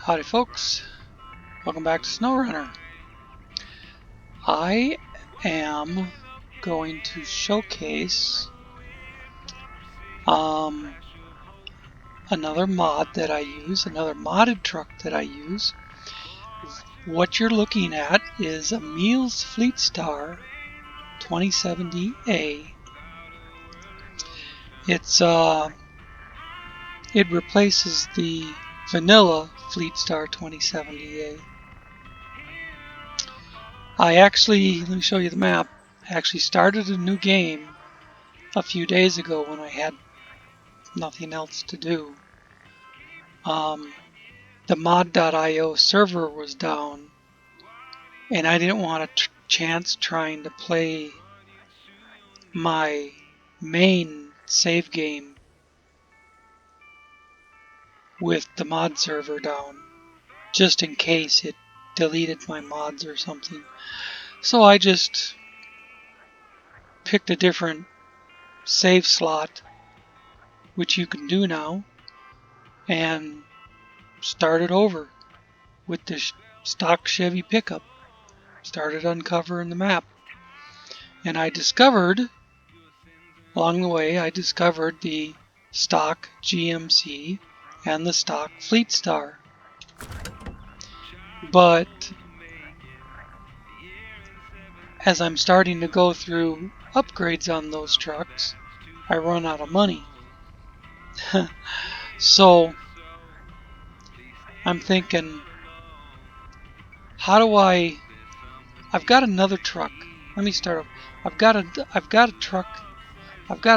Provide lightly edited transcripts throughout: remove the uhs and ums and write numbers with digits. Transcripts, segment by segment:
Howdy folks, welcome back to SnowRunner. I am going to showcase another mod that I use, another modded truck that I use. What you're looking at is Emil's Fleetstar 2070A. It replaces the vanilla Fleetstar 2070A. let me show you the map. I actually started a new game a few days ago when I had nothing else to do. The mod.io server was down, and I didn't want a chance trying to play my main save game with the mod server down, just in case it deleted my mods or something. So I just picked a different save slot, which you can do now, and started over with the stock Chevy pickup. Started uncovering the map, and I discovered along the way the stock GMC and the stock Fleetstar. But as I'm starting to go through upgrades on those trucks, I run out of money. So I'm thinking, I've got another truck. Let me start off. I've got a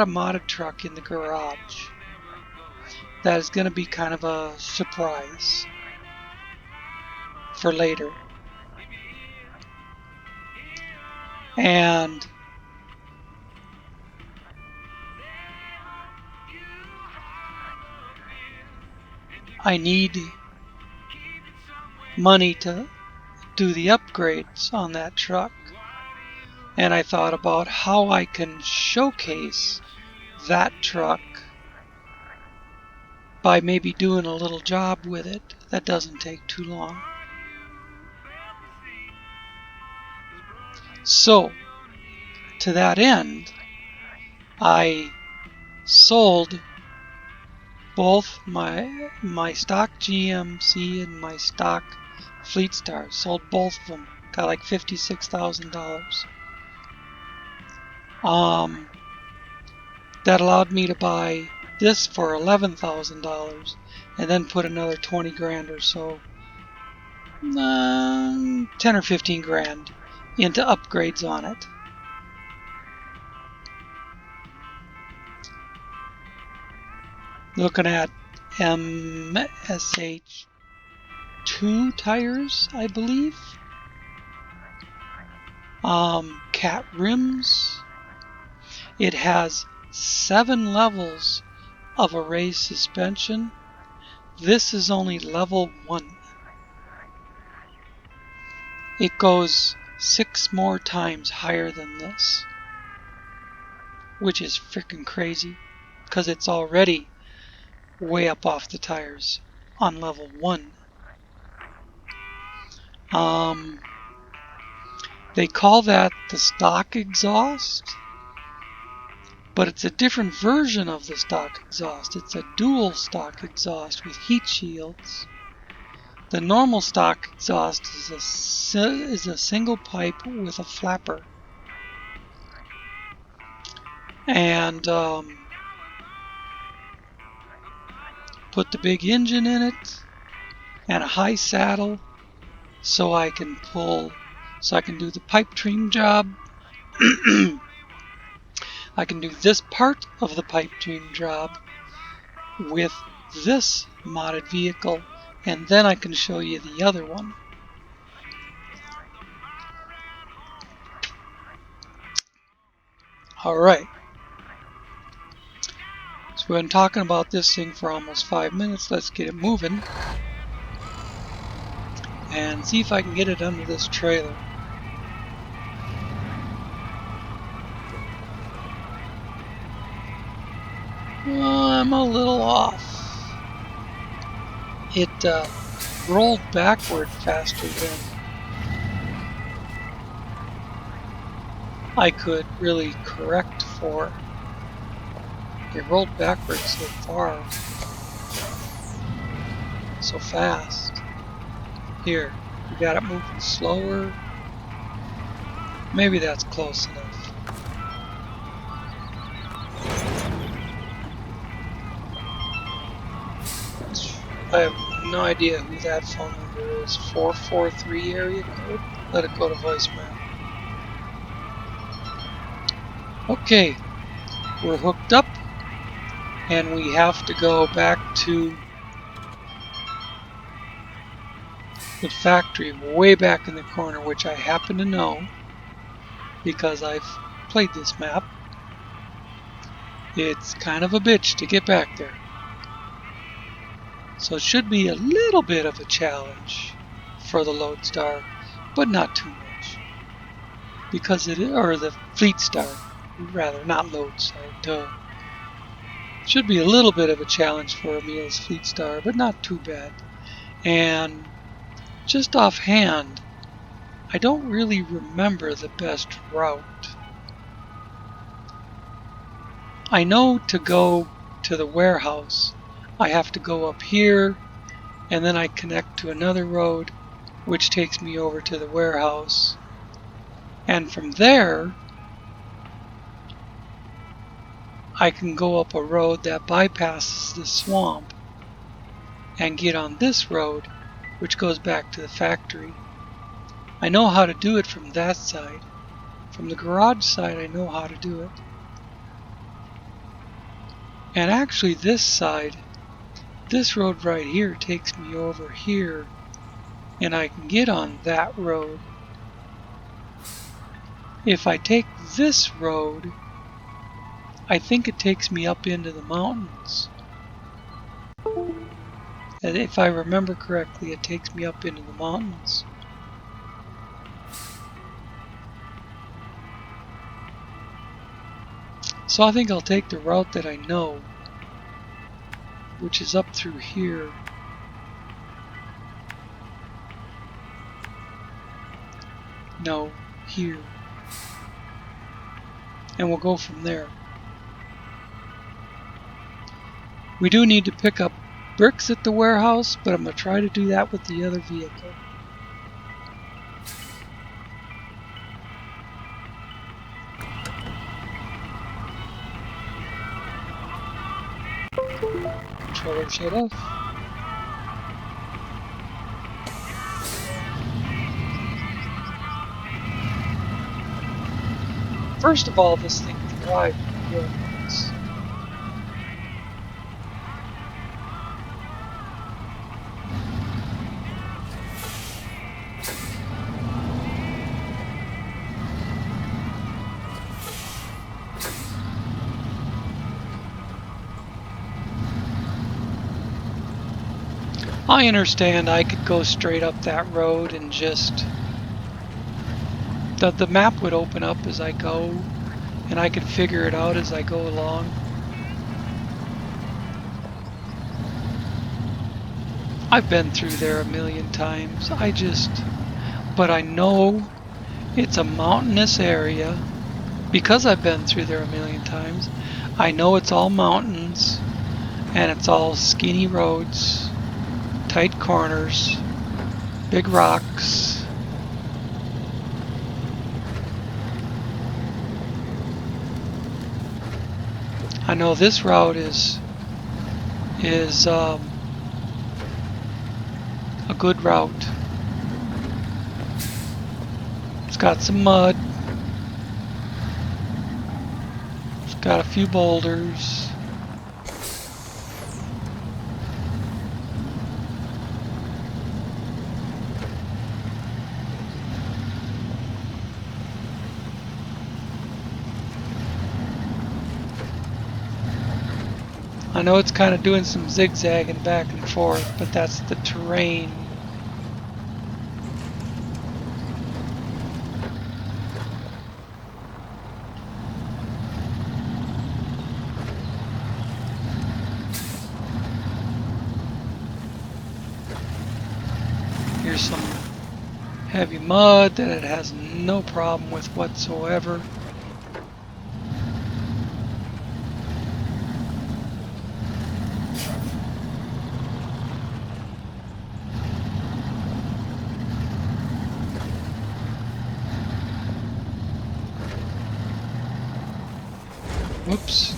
modded truck in the garage that is going to be kind of a surprise for later. And I need money to do the upgrades on that truck. And I thought about how I can showcase that truck by maybe doing a little job with it that doesn't take too long. So, to that end, I sold both my stock GMC and my stock Fleetstar. Sold both of them. Got like $56,000. That allowed me to buy this for $11,000 and then put another 20 grand or so, 10 or 15 grand into upgrades on it. Looking at MSH2 tires, I believe. Cat rims. It has 7 levels of array suspension. This is only level 1. It goes 6 more times higher than this, which is freaking crazy because it's already way up off the tires on level 1. They call that the stock exhaust, but it's a different version of the stock exhaust. It's a dual stock exhaust with heat shields. The normal stock exhaust is a single pipe with a flapper. And put the big engine in it and a high saddle so I can do the pipe dream job. I can do this part of the pipe dream job with this modded vehicle, and then I can show you the other one. Alright. So we've been talking about this thing for almost 5 minutes. Let's get it moving and see if I can get it under this trailer. I'm a little off. rolled backward faster than I could really correct for. It rolled backwards so far, so fast. Here, we got it moving slower. Maybe that's close enough. I have no idea who that phone number is. 443 area code? Let it go to voicemail. Okay, we're hooked up, and we have to go back to the factory way back in the corner, which I happen to know because I've played this map. It's kind of a bitch to get back there. So it should be a little bit of a challenge for the Lodestar, but not too much. Because or the Fleetstar, rather, not Lodestar, duh. Should be a little bit of a challenge for Emil's Fleetstar, but not too bad. And just offhand, I don't really remember the best route. I know to go to the warehouse, I have to go up here, and then I connect to another road, which takes me over to the warehouse. And from there, I can go up a road that bypasses the swamp and get on this road, which goes back to the factory. I know how to do it from that side. From the garage side, I know how to do it. And actually this side, this road right here takes me over here, and I can get on that road. If I take this road, I think it takes me up into the mountains. And if I remember correctly, it takes me up into the mountains. So I think I'll take the route that I know, which is up through here. No, here. And we'll go from there. We do need to pick up bricks at the warehouse, but I'm going to try to do that with the other vehicle. Controller shut off. First of all, this thing can drive real nice. I understand I could go straight up that road and just... The map would open up as I go, and I could figure it out as I go along. I've been through there a million times. But I know it's a mountainous area. Because I've been through there a million times, I know it's all mountains, and it's all skinny roads, tight corners, big rocks. I know this route is a good route. It's got some mud. It's got a few boulders. I know it's kind of doing some zigzagging back and forth, but that's the terrain. some heavy mud that it has no problem with whatsoever. Whoops.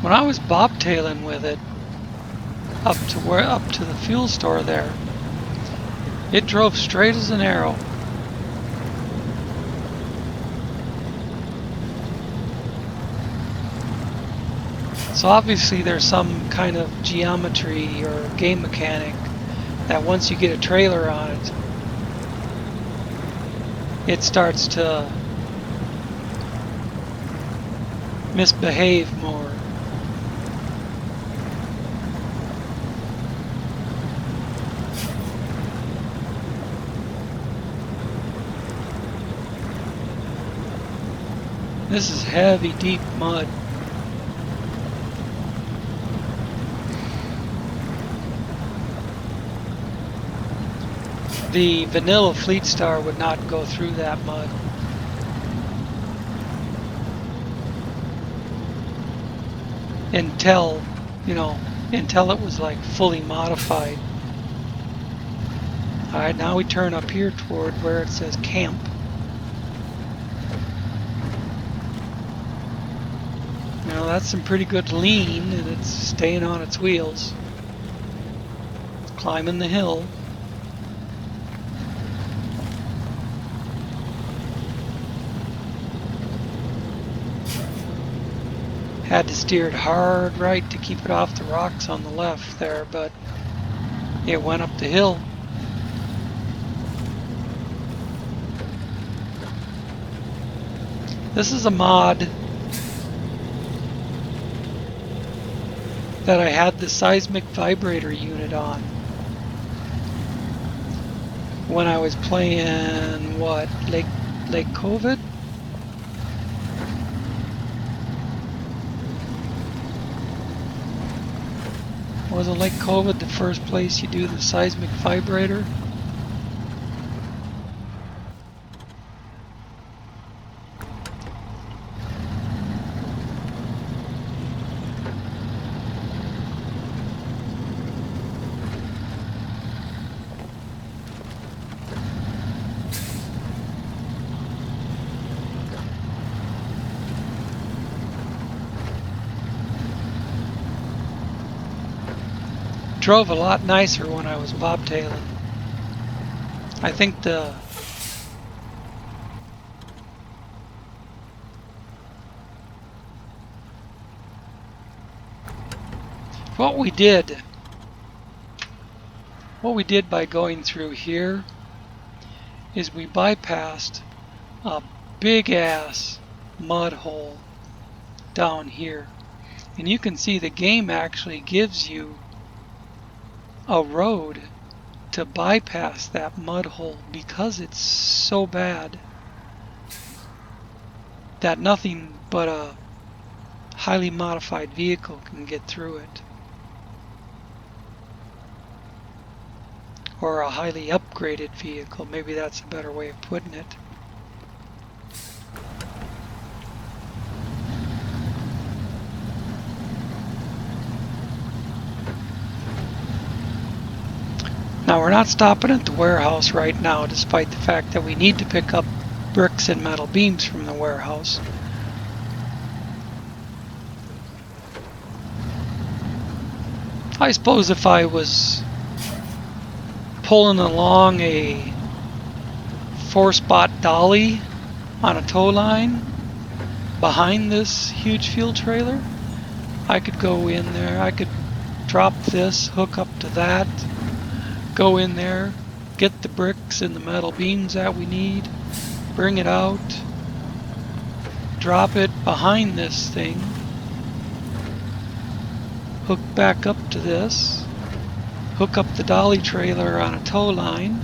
When I was bobtailing with it up to the fuel store there, it drove straight as an arrow. So obviously there's some kind of geometry or game mechanic that once you get a trailer on it, it starts to misbehave more. This is heavy, deep mud. The vanilla Fleetstar would not go through that mud. Until it was like fully modified. Alright, now we turn up here toward where it says camp. Now that's some pretty good lean, and it's staying on its wheels. It's climbing the hill. Had to steer it hard right to keep it off the rocks on the left there, but it went up the hill. This is a mod that I had the seismic vibrator unit on when I was playing, what, Lake COVID? Wasn't Lake COVID the first place you do the seismic vibrator? Drove a lot nicer when I was bobtailing. I think what we did by going through here is we bypassed a big ass mud hole down here, and you can see the game actually gives you a road to bypass that mud hole because it's so bad that nothing but a highly modified vehicle can get through it, or a highly upgraded vehicle. Maybe that's a better way of putting it. Now we're not stopping at the warehouse right now, despite the fact that we need to pick up bricks and metal beams from the warehouse. I suppose if I was pulling along a 4-spot dolly on a tow line behind this huge fuel trailer, I could go in there, I could drop this, hook up to that, go in there, get the bricks and the metal beams that we need, bring it out, drop it behind this thing, hook back up to this, hook up the dolly trailer on a tow line,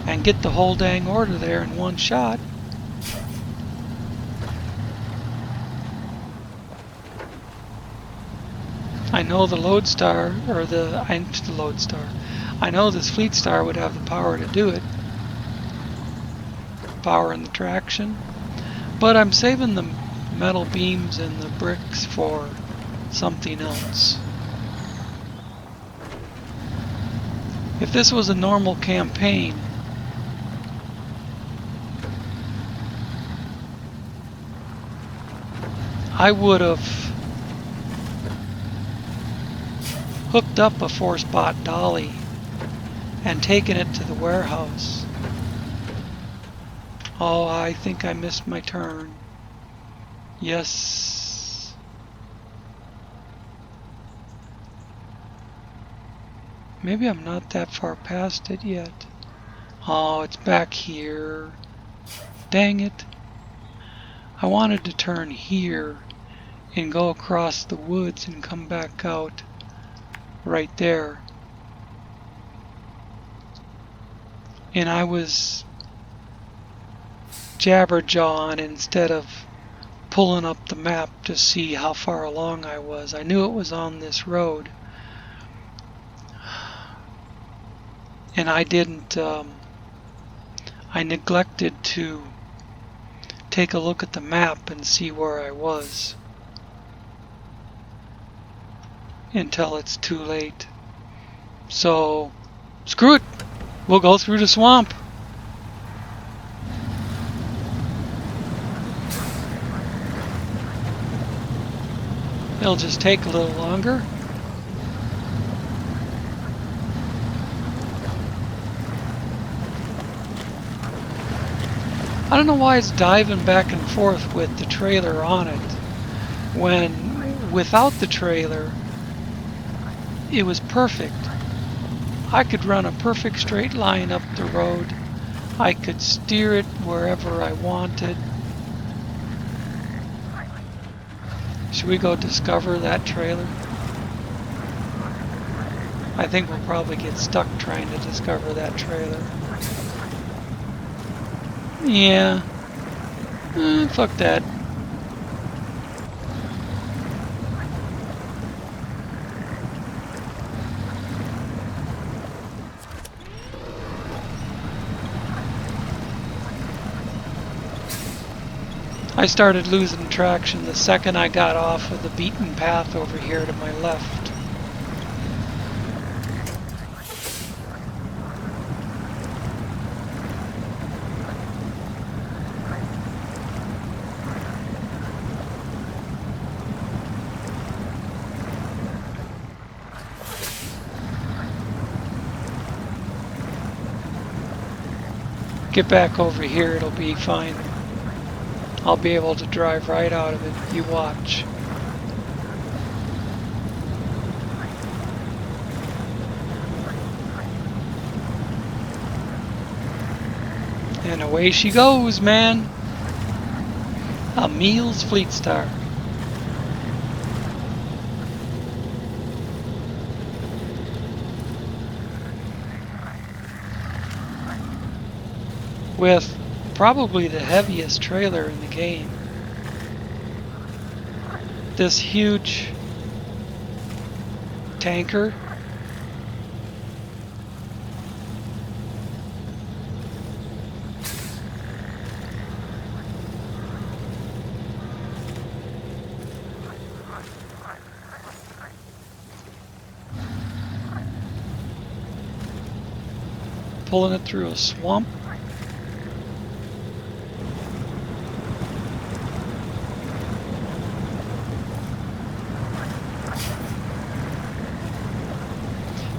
and get the whole dang order there in one shot. I know the Lodestar, or the Lodestar. I know this Fleetstar would have the power to do it. Power and the traction. But I'm saving the metal beams and the bricks for something else. If this was a normal campaign, I would have hooked up a 4-spot dolly and taken it to the warehouse. Oh, I think I missed my turn. Yes. Maybe I'm not that far past it yet. Oh, it's back here. Dang it. I wanted to turn here and go across the woods and come back out right there. And I was jabberjawing instead of pulling up the map to see how far along I was. I knew it was on this road. And I didn't, I neglected to take a look at the map and see where I was until it's too late. So, screw it! We'll go through the swamp. It'll just take a little longer. I don't know why it's diving back and forth with the trailer on it, when without the trailer it was perfect. I could run a perfect straight line up the road. I could steer it wherever I wanted. Should we go discover that trailer? I think we'll probably get stuck trying to discover that trailer. Yeah. Fuck that. I started losing traction the second I got off of the beaten path over here to my left. Get back over here, it'll be fine. I'll be able to drive right out of it. You watch. And away she goes, man. Emil's Fleetstar. With probably the heaviest trailer in the game. This huge tanker. Pulling it through a swamp.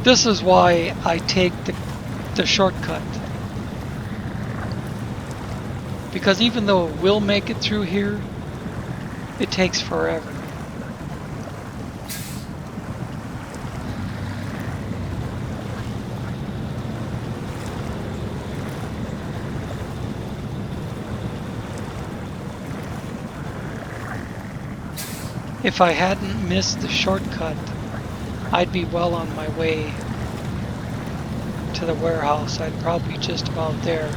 This is why I take the shortcut. Because even though it will make it through here, it takes forever. If I hadn't missed the shortcut, I'd be well on my way to the warehouse. I'd probably be just about there.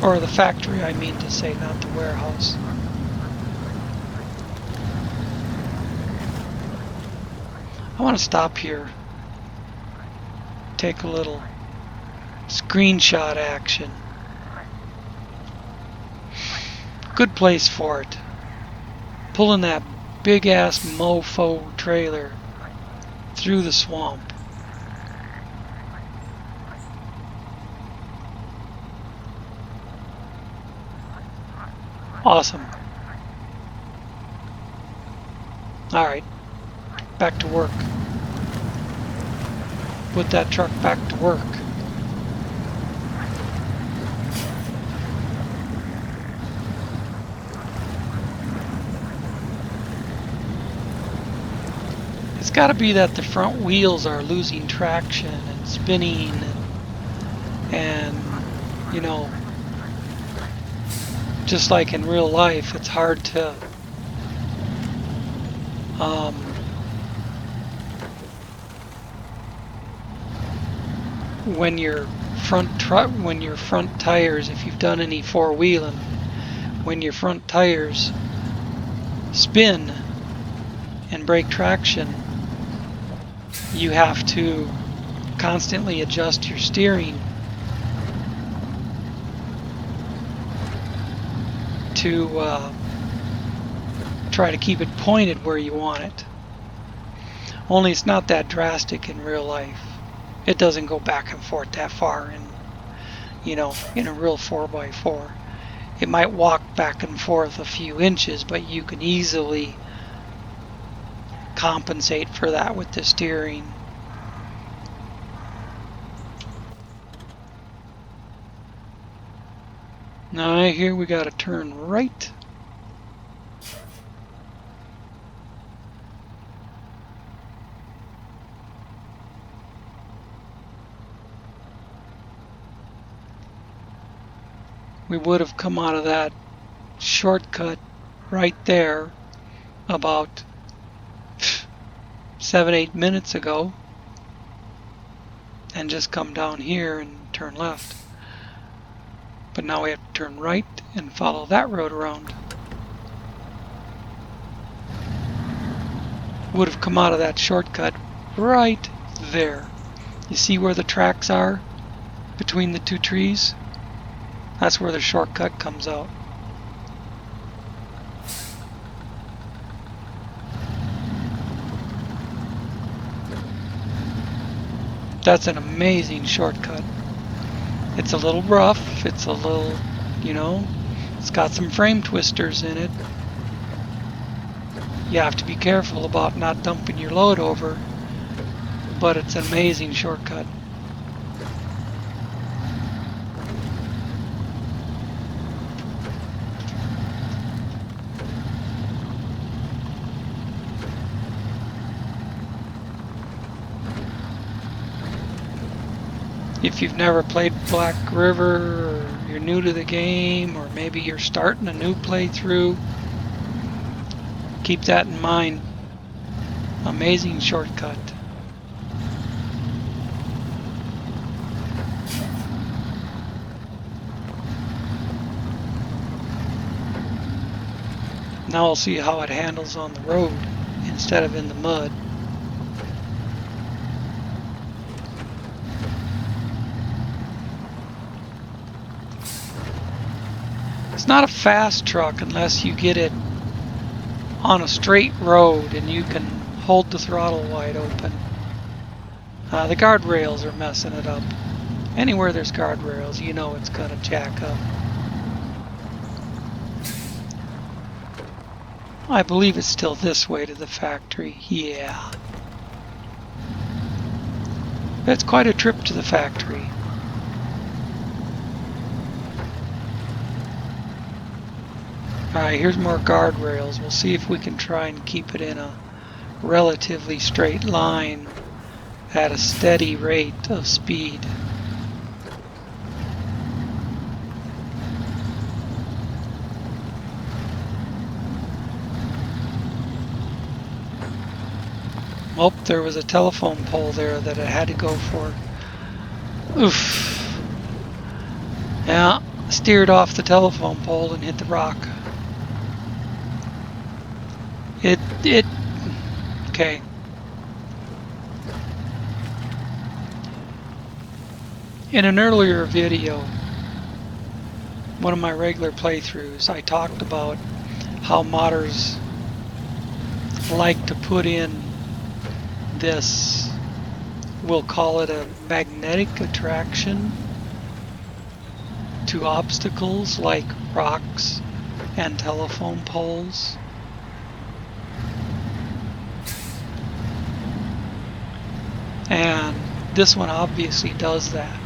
Or the factory, I mean to say, not the warehouse. I want to stop here. Take a little screenshot action. Good place for it. Pulling that big ass mofo trailer through the swamp. Awesome. Alright, back to work. Put that truck back to work. It's got to be that the front wheels are losing traction and spinning and you know, just like in real life, it's hard to when your front tires, if you've done any four-wheeling, when your front tires spin and break traction, you have to constantly adjust your steering to try to keep it pointed where you want it. Only it's not that drastic in real life. It doesn't go back and forth that far in, you know, in a real 4x4. It might walk back and forth a few inches, but you can easily compensate for that with the steering. Now here we gotta turn right. We would have come out of that shortcut right there about 7-8 minutes ago and just come down here and turn left. But now we have to turn right and follow that road around. Would have come out of that shortcut right there. You see where the tracks are between the two trees? That's where the shortcut comes out. That's an amazing shortcut. It's a little rough, it's a little, you know, it's got some frame twisters in it. You have to be careful about not dumping your load over, but it's an amazing shortcut. If you've never played Black River, or you're new to the game, or maybe you're starting a new playthrough, keep that in mind. Amazing shortcut. Now we'll see how it handles on the road instead of in the mud. It's not a fast truck unless you get it on a straight road and you can hold the throttle wide open. The guardrails are messing it up. Anywhere there's guardrails, you know it's gonna jack up. I believe it's still this way to the factory. Yeah. That's quite a trip to the factory. Alright, here's more guardrails. We'll see if we can try and keep it in a relatively straight line at a steady rate of speed. Oh, there was a telephone pole there that I had to go for. Oof. Yeah, steered off the telephone pole and hit the rock. Okay. In an earlier video, one of my regular playthroughs, I talked about how modders like to put in this, we'll call it a magnetic attraction to obstacles like rocks and telephone poles. And this one obviously does that.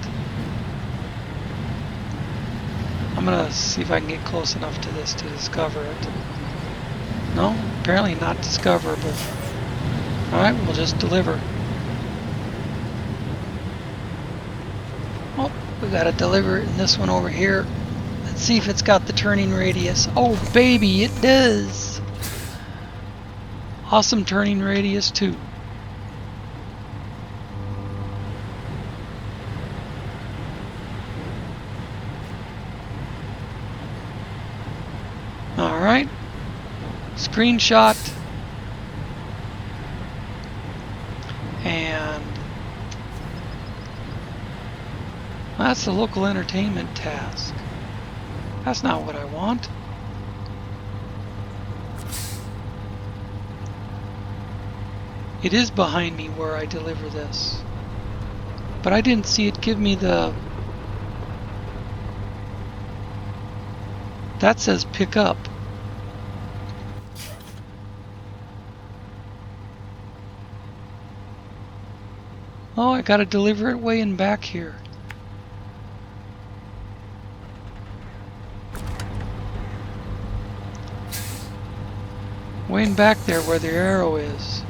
I'm gonna see if I can get close enough to this to discover it. No, apparently not discoverable. Alright, we'll just deliver. Oh, we gotta deliver it in this one over here. Let's see if it's got the turning radius. Oh baby, it does! Awesome turning radius too. Alright, screenshot, and that's the local entertainment task. That's not what I want. It is behind me where I deliver this, but I didn't see it give me the... That says pick up. Oh, I gotta deliver it way in back here. Way in back there where the arrow is.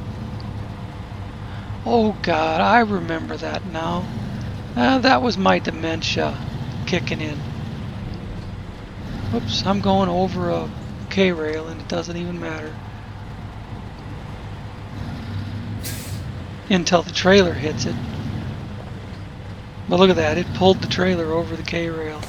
Oh God, I remember that now. That was my dementia kicking in. Whoops, I'm going over a K-rail and it doesn't even matter. Until the trailer hits it. But look at that, it pulled the trailer over the K-rail.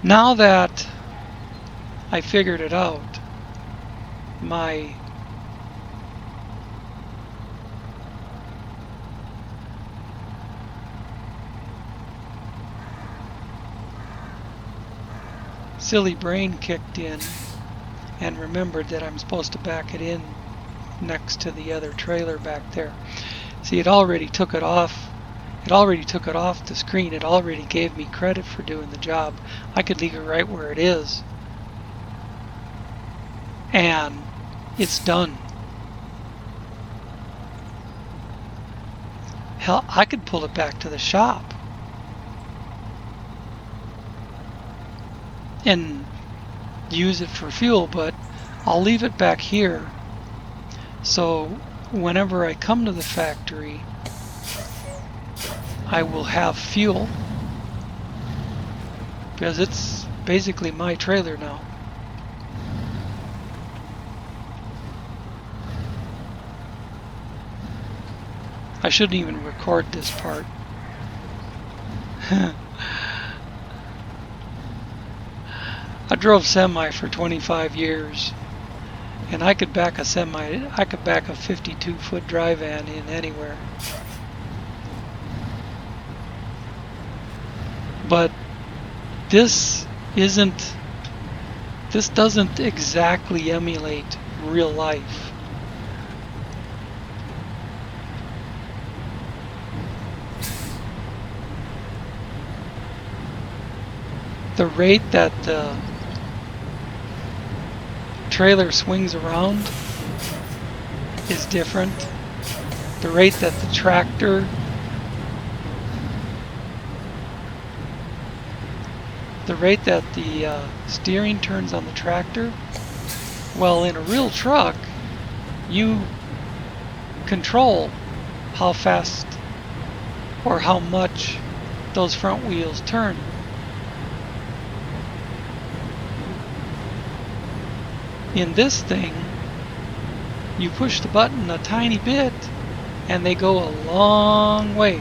Now that I figured it out, my silly brain kicked in and remembered that I'm supposed to back it in next to the other trailer back there. See, it already took it off. It already took it off the screen. It already gave me credit for doing the job. I could leave it right where it is. And it's done. Hell, I could pull it back to the shop and use it for fuel, but I'll leave it back here so whenever I come to the factory I will have fuel, because it's basically my trailer now. I shouldn't even record this part. I drove semi for 25 years, and I could back a 52-foot dry van in anywhere. But this doesn't exactly emulate real life. The rate that the trailer swings around is different. The rate that the tractor the rate that the steering turns on the tractor. Well, in a real truck, you control how fast or how much those front wheels turn. In this thing, you push the button a tiny bit and they go a long way.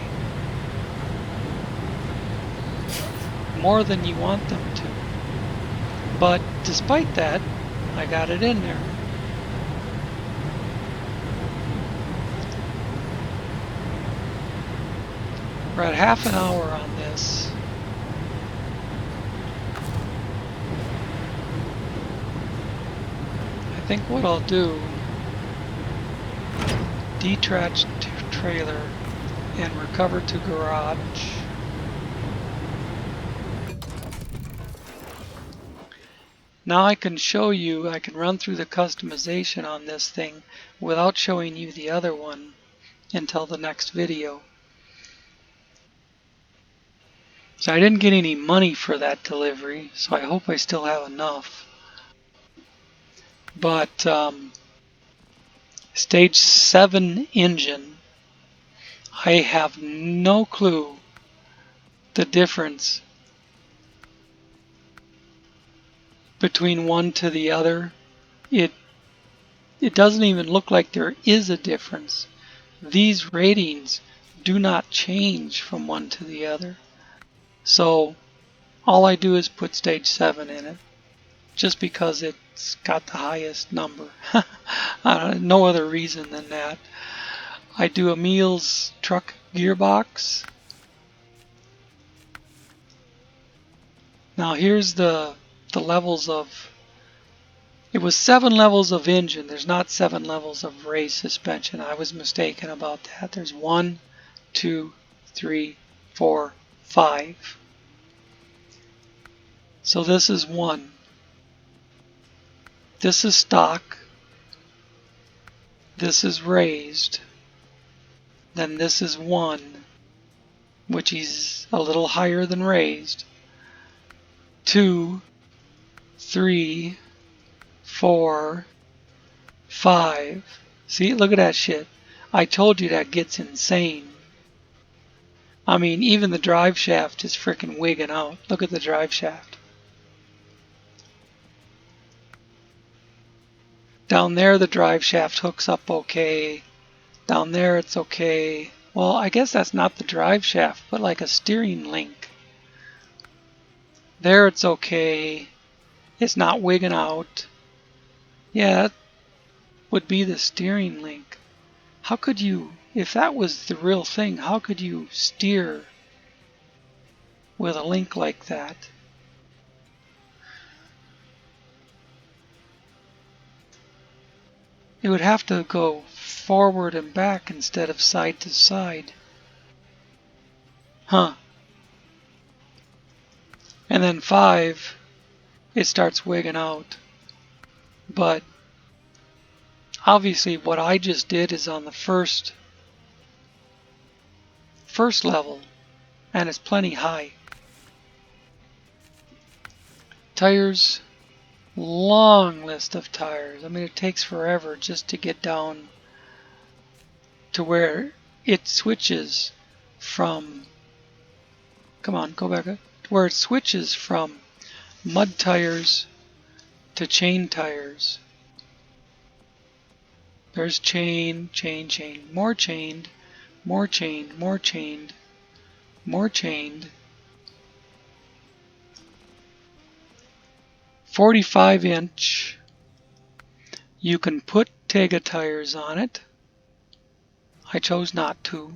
More than you want them to. But despite that, I got it in there. We're at half an hour on this. I think what I'll do, detach trailer and recover to garage. Now I can show you, I can run through the customization on this thing without showing you the other one until the next video. So I didn't get any money for that delivery, so I hope I still have enough. But stage 7 engine, I have no clue the difference between one to the other. It doesn't even look like there is a difference. These ratings do not change from one to the other. So all I do is put stage 7 in it, just because it's got the highest number. No other reason than that. I do Emil's truck gearbox. Now here's the levels of, it was 7 levels of engine. There's not 7 levels of race suspension. I was mistaken about that. There's 1, 2, 3, 4, 5. So this is 1. This is stock. This is raised. Then this is 1, which is a little higher than raised. 2, 3, 4, 5. See, look at that shit. I told you that gets insane. I mean, even the drive shaft is freaking wigging out. Look at the drive shaft. Down there, the drive shaft hooks up okay. Down there, it's okay. Well, I guess that's not the drive shaft, but like a steering link. There, it's okay. It's not wigging out. Yeah, that would be the steering link. How could you, if that was the real thing, how could you steer with a link like that? It would have to go forward and back instead of side to side. Huh. And then 5, it starts wigging out. But obviously what I just did is on the first level, and it's plenty high. Tires, long list of tires. I mean, it takes forever just to get down to where it switches from, come on, go back, where it switches from mud tires to chain tires. There's chain, chain, chain, more chained, more chained, more chained, more chained. 45-inch. You can put Tega tires on it. I chose not to.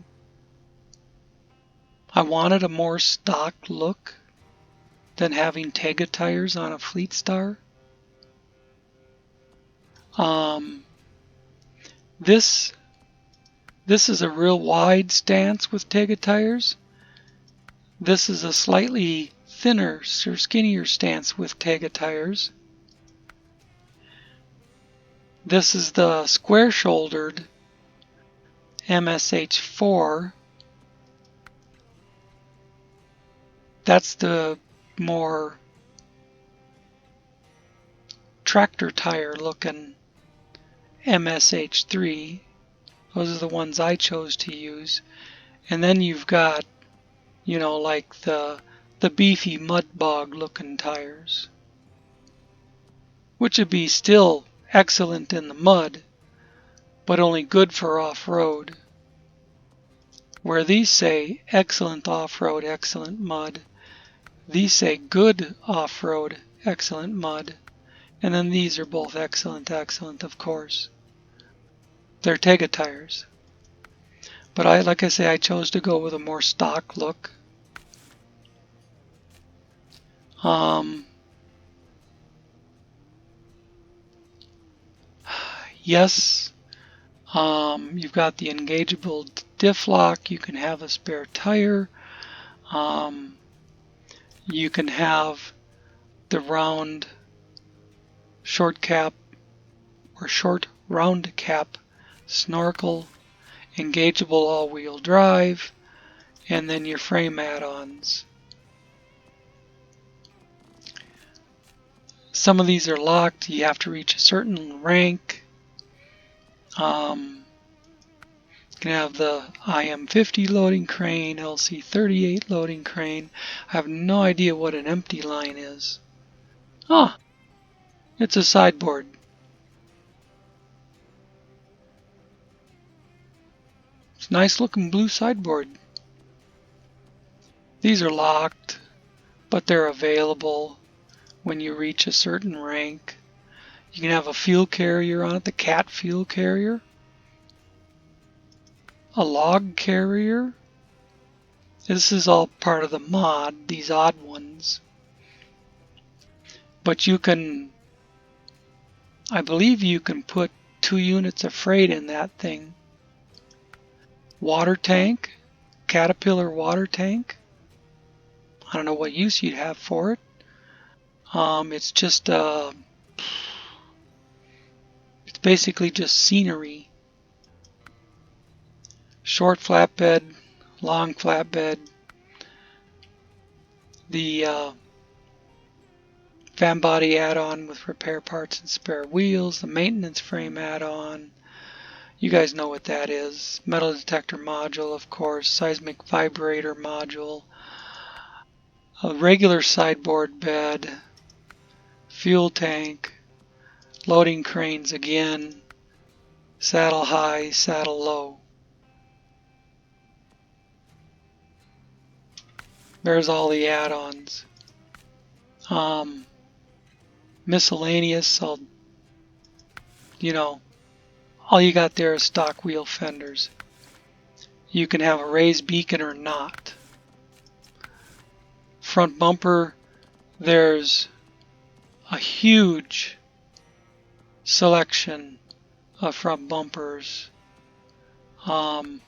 I wanted a more stock look than having Tega tires on a Fleetstar. This is a real wide stance with Tega tires. This is a slightly thinner or skinnier stance with Tega tires. This is the square-shouldered MSH4. That's the more tractor tire looking MSH3. Those are the ones I chose to use. And then you've got, you know, like the beefy mud bog looking tires, which would be still excellent in the mud, but only good for off-road. Where these say excellent off-road, excellent mud, these say good off-road, excellent mud, and then these are both excellent, excellent, of course. They're Tega tires. But like I say, I chose to go with a more stock look. Yes, you've got the engageable diff lock. You can have a spare tire. You can have the round short cap or short round cap snorkel, engageable all-wheel drive, and then your frame add-ons. Some of these are locked. You have to reach a certain rank. You can have the IM50 loading crane, LC38 loading crane. I have no idea what an empty line is. Ah, it's a sideboard. It's a nice looking blue sideboard. These are locked, but they're available when you reach a certain rank. You can have a fuel carrier on it, the cat fuel carrier. A log carrier. This is all part of the mod, these odd ones. But you can, I believe you can put 2 units of freight in that thing. Water tank, Caterpillar water tank. I don't know what use you'd have for it. It's just it's basically just scenery. Short flatbed, long flatbed. The fan body add-on with repair parts and spare wheels. The maintenance frame add-on. You guys know what that is. Metal detector module, of course. Seismic vibrator module. A regular sideboard bed. Fuel tank. Loading cranes again. Saddle high, saddle low. There's all the add-ons. Miscellaneous, all you got there is stock wheel fenders. You can have a raised beacon or not. Front bumper, there's a huge selection of front bumpers. I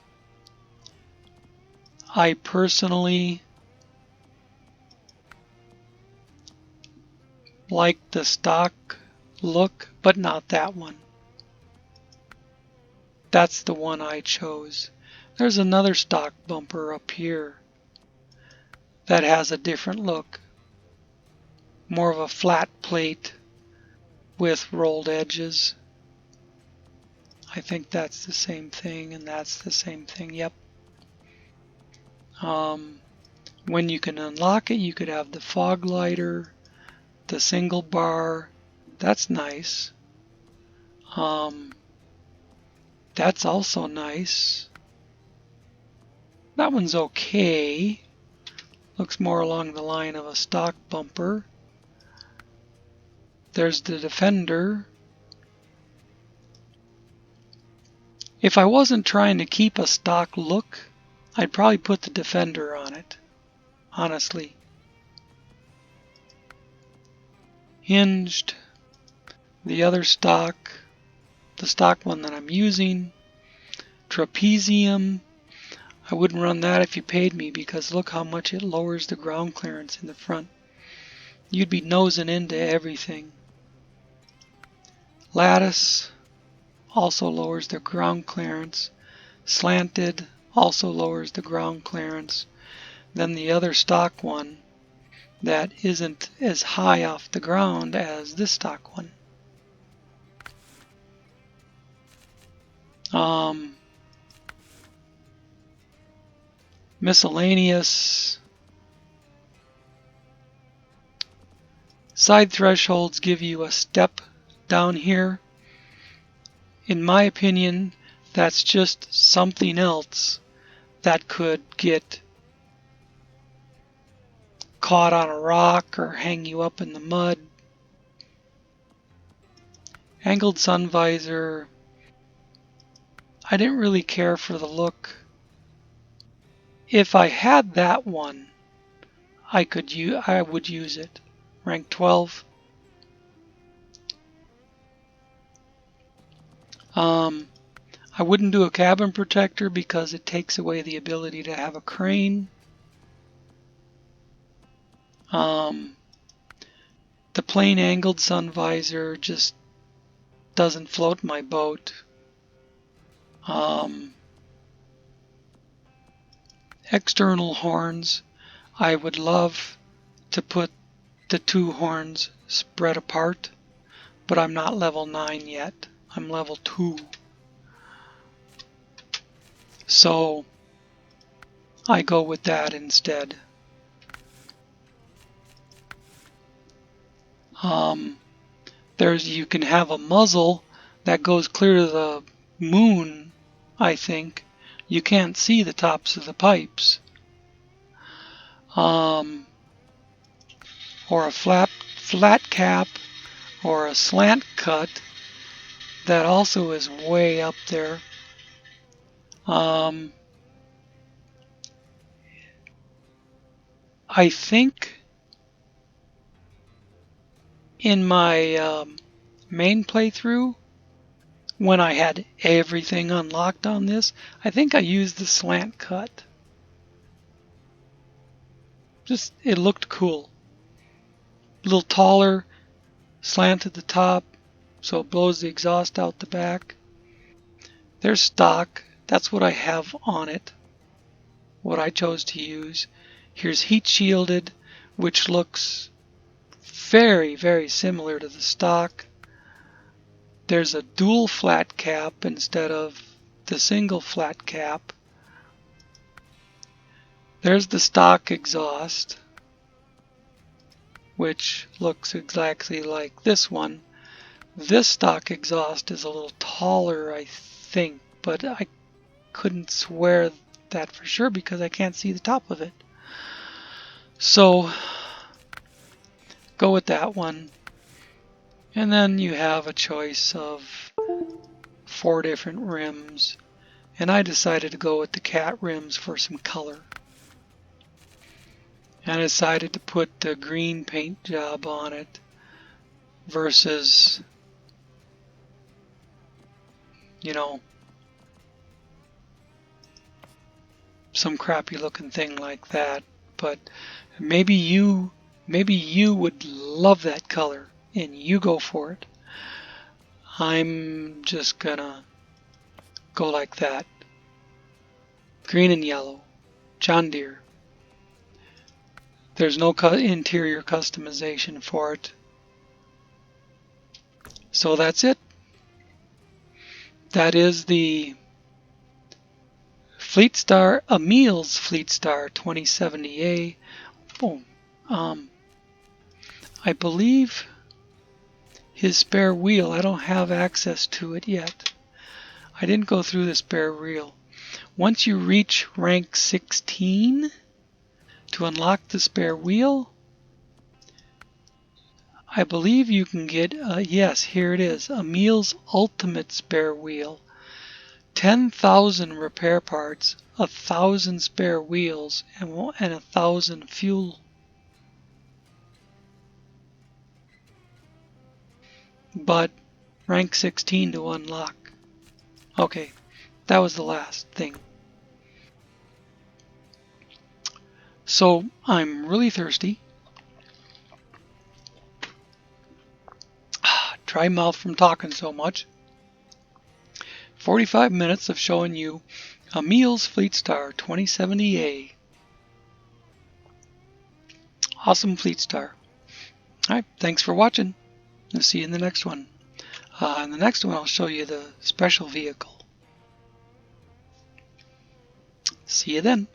personally like the stock look, but not that one. That's the one I chose. There's another stock bumper up here that has a different look. More of a flat plate with rolled edges. I think that's the same thing, and that's the same thing. Yep. When you can unlock it, you could have the fog lighter, the single bar. That's nice. That's also nice. That one's okay. Looks more along the line of a stock bumper. There's the Defender. If I wasn't trying to keep a stock look, I'd probably put the Defender on it, honestly. Hinged. The other stock, the stock one that I'm using. Trapezium. I wouldn't run that if you paid me, because look how much it lowers the ground clearance in the front. You'd be nosing into everything. Lattice also lowers the ground clearance. Slanted also lowers the ground clearance. Then the other stock one that isn't as high off the ground as this stock one. Miscellaneous. Side thresholds give you a step down here. In my opinion, that's just something else that could get caught on a rock or hang you up in the mud. Angled sun visor. I didn't really care for the look. If I had that one, I would use it. Rank 12. I wouldn't do a cabin protector because it takes away the ability to have a crane. The plain angled sun visor just doesn't float my boat. External horns, I would love to put the two horns spread apart, but I'm not level 9 yet. I'm level 2. So I go with that instead. You can have a muzzle that goes clear to the moon, I think. You can't see the tops of the pipes. Or a flat cap or a slant cut that also is way up there. I think in my main playthrough, when I had everything unlocked on this, I think I used the slant cut. Just, it looked cool. A little taller, slant at the top, so it blows the exhaust out the back. There's stock. That's what I have on it. What I chose to use. Here's heat shielded, which looks very, very similar to the stock. There's a dual flat cap instead of the single flat cap. There's the stock exhaust, which looks exactly like this one. This stock exhaust is a little taller, I think, but I couldn't swear that for sure because I can't see the top of it. So go with that one. And then you have a choice of 4 different rims. And I decided to go with the cat rims for some color. And I decided to put the green paint job on it versus, you know, some crappy looking thing like that. But maybe you would love that color and you go for it. I'm just gonna go like that. Green and yellow. John Deere. There's no interior customization for it. So that's it. That is the Fleetstar, Emil's Fleetstar 2070A. Boom. I believe his spare wheel, I don't have access to it yet. I didn't go through the spare wheel. Once you reach rank 16 to unlock the spare wheel, I believe you can get, yes, here it is, Emil's ultimate spare wheel. 10,000 repair parts, 1,000 spare wheels, and 1,000 fuel. But rank 16 to unlock. Okay, that was the last thing. So I'm really thirsty. Dry mouth from talking so much. 45 minutes of showing you Emil's Fleetstar 2070A. Awesome Fleetstar. Alright, thanks for watching. I'll see you in the next one. In the next one I'll show you the special vehicle. See you then.